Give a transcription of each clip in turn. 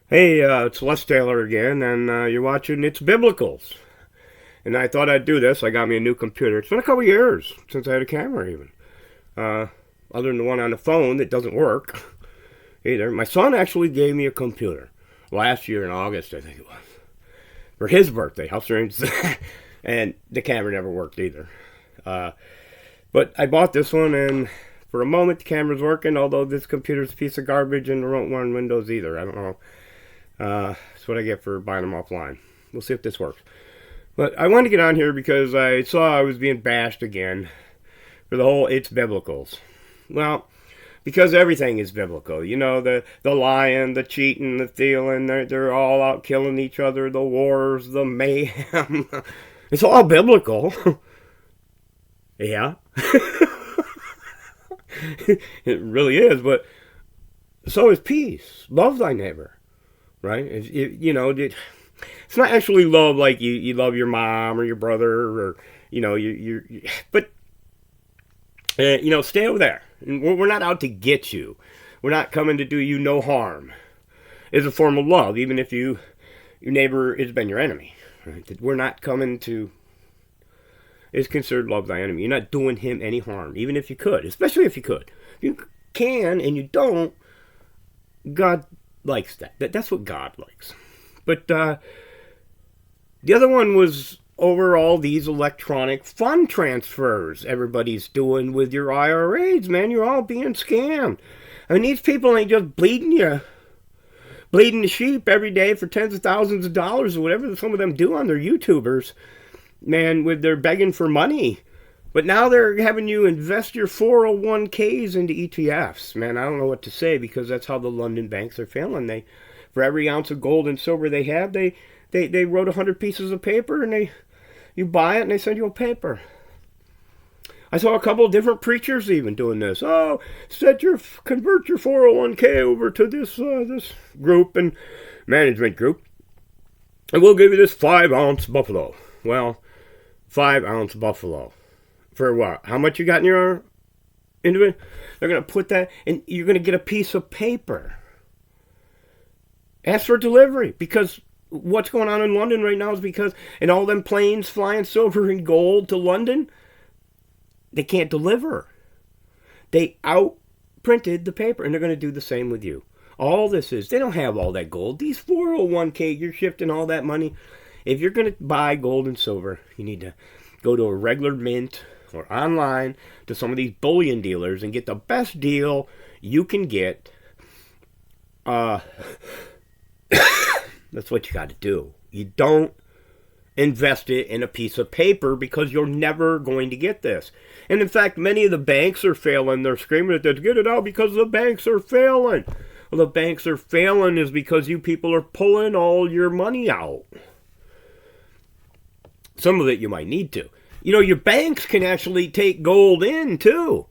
Hey, it's Les Taylor again, and you're watching It's Biblicals. And I thought I'd do this. I got me a new computer. It's been a couple years since I had a camera, even. Uh, Other than the one on the phone that doesn't work either. My son actually gave me a computer last year in August, I think it was, for his birthday. How strange is that? And the camera never worked either. Uh, but I bought this one, and for a moment the camera's working, although this computer's a piece of garbage and it won't run Windows either. I don't know. That's what I get for buying them offline. We'll see if this works. But I wanted to get on here because I saw I was being bashed again for the whole it's biblicals. Well, because everything is biblical. You know, the lying, the cheating, the stealing, they're all out killing each other, the wars, the mayhem. It's all biblical. Yeah. It really is, but so is peace. Love thy neighbor, right? It's not actually love like you love your mom or your brother or but stay over there. We're not out to get you. We're not coming to do you no harm. It's a form of love, even if your neighbor has been your enemy. Right? We're not coming to. It's considered love thy enemy. You're not doing him any harm, even if you could, especially if you could. If you can and you don't, God likes that. That's what God likes. But the other one was over all these electronic fund transfers everybody's doing with your IRAs, man. You're all being scammed. I mean, these people ain't just bleeding the sheep every day for tens of thousands of dollars or whatever some of them do on their YouTubers, man, with their begging for money. But now they're having you invest your 401ks into ETFs. Man, I don't know what to say because that's how the London banks are failing. For every ounce of gold and silver they have, they wrote 100 pieces of paper and you buy it and they send you a paper. I saw a couple of different preachers even doing this. Oh, convert your 401k over to this group and management group, and we'll give you this 5-ounce buffalo. Well, 5-ounce buffalo for what? How much you got in your individual? They're gonna put that, and you're gonna get a piece of paper. Ask for delivery because what's going on in London right now is because in all them planes flying silver and gold to London, they can't deliver. They outprinted the paper, and they're going to do the same with you. All this is, they don't have all that gold. These 401k, you're shifting all that money. If you're going to buy gold and silver, you need to go to a regular mint or online to some of these bullion dealers and get the best deal you can get. That's what you got to do. You don't invest it in a piece of paper because you're never going to get this. And in fact, many of the banks are failing. They're screaming at this, get it out because the banks are failing. Well, the banks are failing is because you people are pulling all your money out. Some of it you might need to. Your banks can actually take gold in too,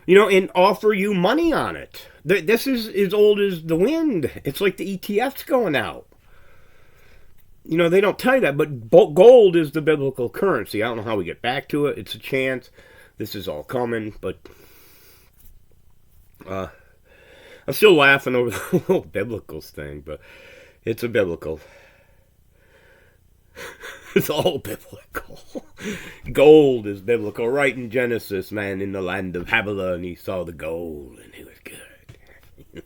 and offer you money on it. This is as old as the wind. It's like the ETFs going out. They don't tell you that, but gold is the biblical currency. I don't know how we get back to it. It's a chance. This is all coming, but I'm still laughing over the whole biblicals thing, but it's a biblical. It's all biblical. Gold is biblical. Right in Genesis, man, in the land of Havilah, and he saw the gold, and it was good.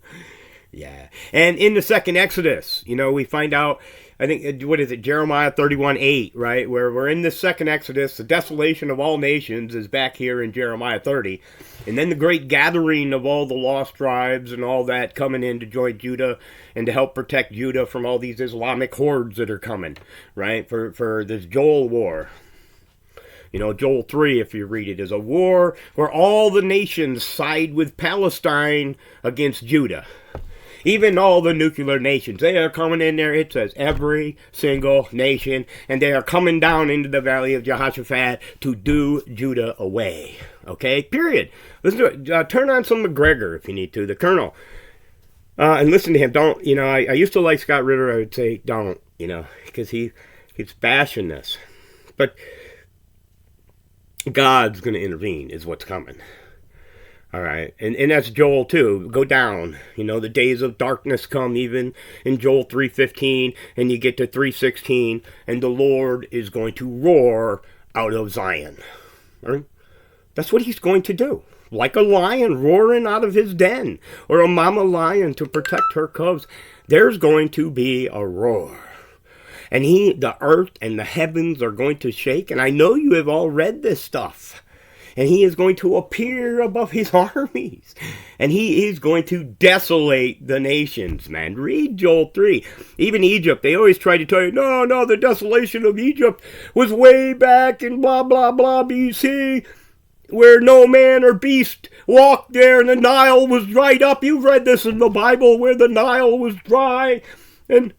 Yeah. And in the second Exodus, we find out, I think, what is it, Jeremiah 31:8, right? Where we're in this second Exodus, the desolation of all nations is back here in Jeremiah 30. And then the great gathering of all the lost tribes and all that coming in to join Judah and to help protect Judah from all these Islamic hordes that are coming, right? For this Joel war. Joel 3, if you read it, is a war where all the nations side with Palestine against Judah. Even all the nuclear nations, they are coming in there. It says every single nation, and they are coming down into the valley of Jehoshaphat to do Judah away. Okay, period. Listen to it. Turn on some McGregor if you need to, the Colonel, and listen to him. Don't, I used to like Scott Ritter. I would say don't, because he keeps bashing this. But God's going to intervene is what's coming. All right. And that's Joel too. Go down. You know, the days of darkness come even in Joel 3:15, and you get to 3:16, and the Lord is going to roar out of Zion. All right? That's what he's going to do. Like a lion roaring out of his den, or a mama lion to protect her cubs, there's going to be a roar. And the earth and the heavens are going to shake, and I know you have all read this stuff. And he is going to appear above his armies. And he is going to desolate the nations, man. Read Joel 3. Even Egypt, they always try to tell you, no, the desolation of Egypt was way back in blah, blah, blah, BC, where no man or beast walked there and the Nile was dried up. You've read this in the Bible, where the Nile was dry. And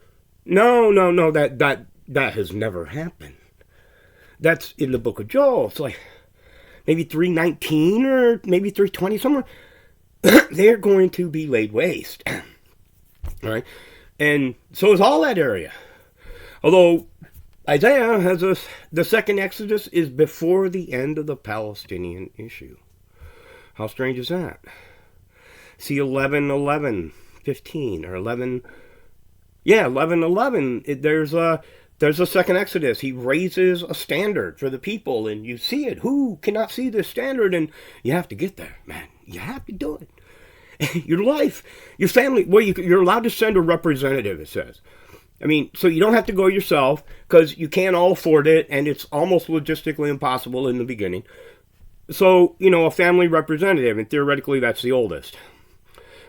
no, that has never happened. That's in the book of Joel. It's like maybe 3:19 or maybe 3:20 somewhere. They're going to be laid waste. All right? And so is all that area. Although Isaiah has the second Exodus is before the end of the Palestinian issue. How strange is that? See 11:11:15 or 11:11. There's a second Exodus. He raises a standard for the people, and you see it. Who cannot see this standard? And you have to get there, man. You have to do it. Your life, your family. Well, you're allowed to send a representative, it says. I mean, so you don't have to go yourself, because you can't all afford it, and it's almost logistically impossible in the beginning. So, a family representative, and theoretically that's the oldest.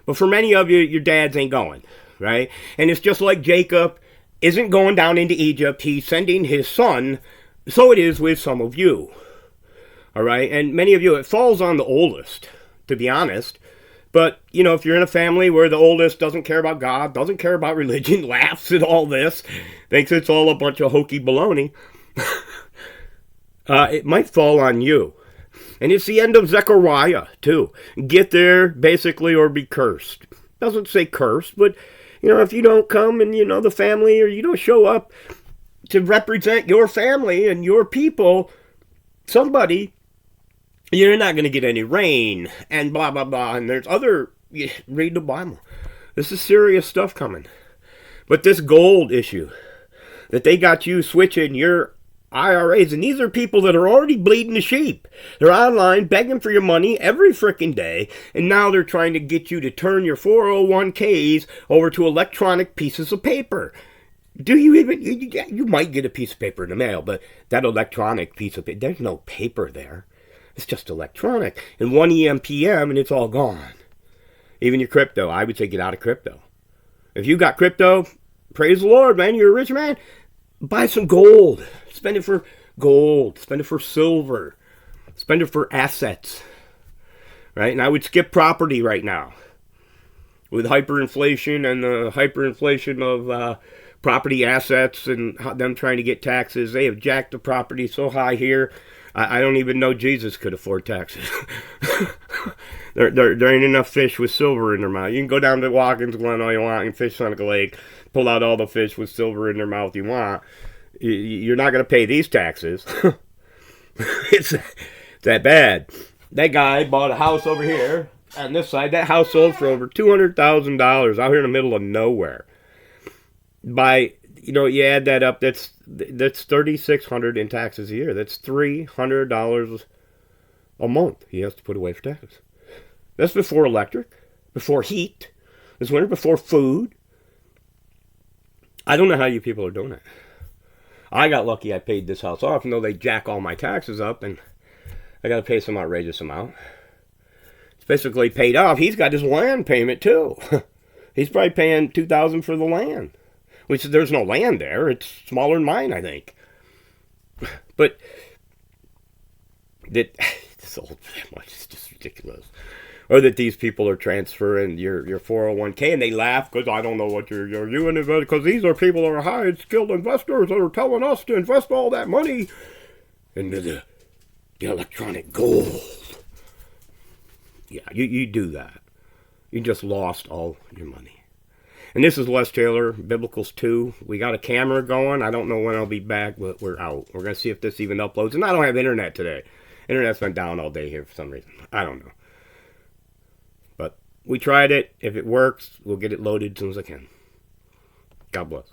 But for many of you, your dads ain't going, right? And it's just like Jacob isn't going down into Egypt. He's sending his son. So it is with some of you. All right? And many of you, it falls on the oldest, to be honest. But, if you're in a family where the oldest doesn't care about God, doesn't care about religion, laughs at all this, thinks it's all a bunch of hokey baloney, it might fall on you. And it's the end of Zechariah, too. Get there, basically, or be cursed. Doesn't say cursed, but if you don't come and, the family, or you don't show up to represent your family and your people, somebody, you're not going to get any rain, and blah, blah, blah. And there's read the Bible. This is serious stuff coming. But this gold issue, that they got you switching your IRAs, and these are people that are already bleeding the sheep. They're online begging for your money every frickin' day, and now they're trying to get you to turn your 401ks over to electronic pieces of paper. Do you even, you might get a piece of paper in the mail, but that electronic piece of paper, there's no paper there. It's just electronic. And 1 EMPM and it's all gone. Even your crypto, I would say get out of crypto. If you got crypto, praise the Lord, man, you're a rich man. Buy some gold. Spend it for gold. Spend it for silver. Spend it for assets. Right? And I would skip property right now. With hyperinflation and the hyperinflation of property assets and them trying to get taxes. They have jacked the property so high here. I don't even know Jesus could afford taxes. There ain't enough fish with silver in their mouth. You can go down to Watkins Glen all you want and fish on a lake. Pull out all the fish with silver in their mouth you want. You're not going to pay these taxes. It's that bad. That guy bought a house over here on this side. That house sold for over $200,000 out here in the middle of nowhere. You add that up, that's $3,600 in taxes a year. That's $300 a month he has to put away for taxes. That's before electric, before heat, this winter, before food. I don't know how you people are doing it. I got lucky I paid this house off, even though they jack all my taxes up, and I got to pay some outrageous amount. It's basically paid off. He's got his land payment, too. He's probably paying $2,000 for the land. Which there's no land there. It's smaller than mine, I think. But that sold for that much is just ridiculous. Or that these people are transferring your 401k and they laugh because I don't know what you're doing, because these are people that are highly skilled investors that are telling us to invest all that money into the electronic gold. Yeah, you do that. You just lost all your money. And this is Les Taylor, Biblicals 2. We got a camera going. I don't know when I'll be back, but we're out. We're going to see if this even uploads. And I don't have internet today. Internet's been down all day here for some reason. I don't know. we tried it. If it works, we'll get it loaded as soon as I can. God bless.